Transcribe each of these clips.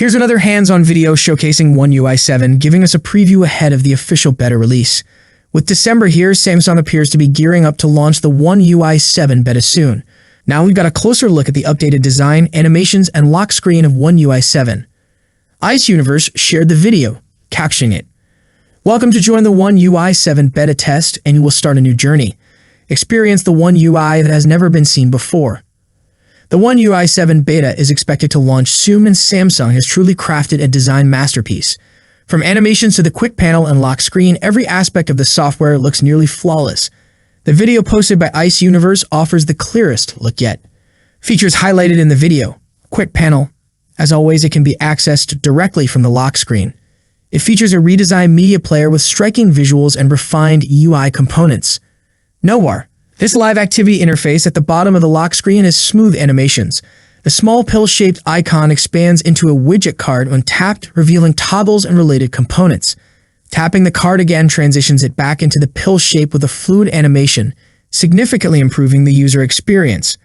Here's another hands-on video showcasing One UI 7, giving us a preview ahead of the official beta release. With December here, Samsung appears to be gearing up to launch the One UI 7 beta soon. Now we've got a closer look at the updated design, animations, and lock screen of One UI 7. Ice Universe shared the video, captioning it, "Welcome to join the One UI 7 beta test, and you will start a new journey. Experience the One UI that has never been seen before." The One UI 7 beta is expected to launch soon, and Samsung has truly crafted a design masterpiece. From animations to the quick panel and lock screen, every aspect of the software looks nearly flawless. The video posted by Ice Universe offers the clearest look yet. Features highlighted in the video: quick panel. As always, it can be accessed directly from the lock screen. It features a redesigned media player with striking visuals and refined UI components. Nowhere. This live activity interface at the bottom of the lock screen has smooth animations. The small pill-shaped icon expands into a widget card when tapped, revealing toggles and related components. Tapping the card again transitions it back into the pill shape with a fluid animation, significantly improving the user experience.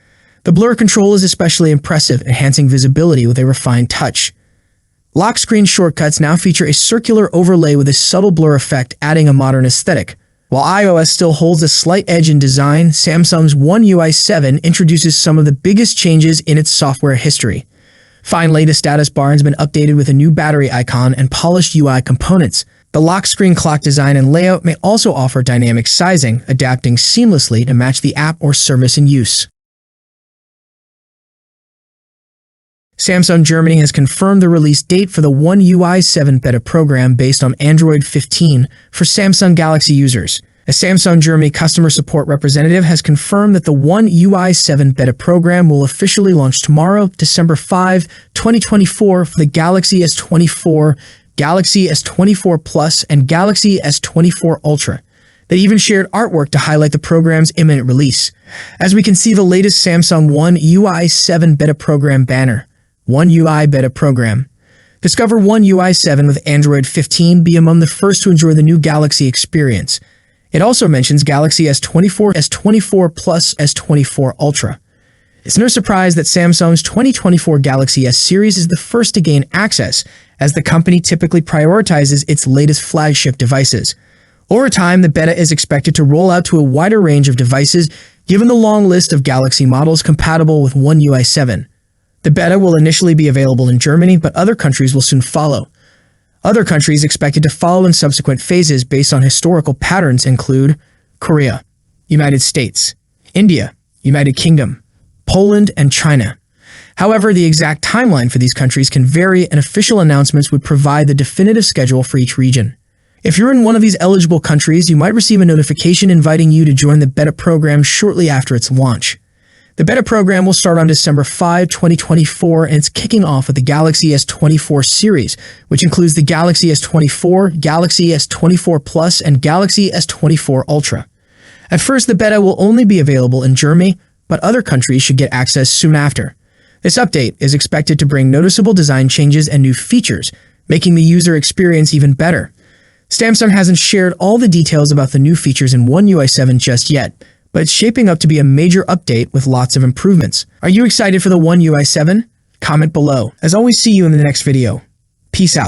The blur control is especially impressive, enhancing visibility with a refined touch. Lock screen shortcuts now feature a circular overlay with a subtle blur effect, adding a modern aesthetic. While iOS still holds a slight edge in design, Samsung's One UI 7 introduces some of the biggest changes in its software history. Finally, the status bar has been updated with a new battery icon and polished UI components. The lock screen clock design and layout may also offer dynamic sizing, adapting seamlessly to match the app or service in use. Samsung Germany has confirmed the release date for the One UI 7 beta program based on Android 15 for Samsung Galaxy users. A Samsung Germany customer support representative has confirmed that the One UI 7 beta program will officially launch tomorrow, December 5, 2024 for the Galaxy S24, Galaxy S24 Plus, and Galaxy S24 Ultra. They even shared artwork to highlight the program's imminent release. As we can see, the latest Samsung One UI 7 beta program banner. One UI beta program. Discover One UI 7 with Android 15. Be among the first to enjoy the new Galaxy experience. It also mentions Galaxy S24, S24 Plus, S24 Ultra. It's no surprise that Samsung's 2024 Galaxy S series is the first to gain access, as the company typically prioritizes its latest flagship devices. Over time, the beta is expected to roll out to a wider range of devices, given the long list of Galaxy models compatible with One UI 7. The beta will initially be available in Germany, but other countries will soon follow. Other countries expected to follow in subsequent phases based on historical patterns include Korea, United States, India, United Kingdom, Poland, and China. However, the exact timeline for these countries can vary, and official announcements would provide the definitive schedule for each region. If you're in one of these eligible countries, you might receive a notification inviting you to join the beta program shortly after its launch. The beta program will start on December 5, 2024, and it's kicking off with the Galaxy S24 series, which includes the Galaxy S24, Galaxy S24 Plus, and Galaxy S24 Ultra. At first, the beta will only be available in Germany, but other countries should get access soon after. This update is expected to bring noticeable design changes and new features, making the user experience even better. Samsung hasn't shared all the details about the new features in One UI 7 just yet, but it's shaping up to be a major update with lots of improvements. Are you excited for the One UI 7? Comment below. As always, see you in the next video. Peace out.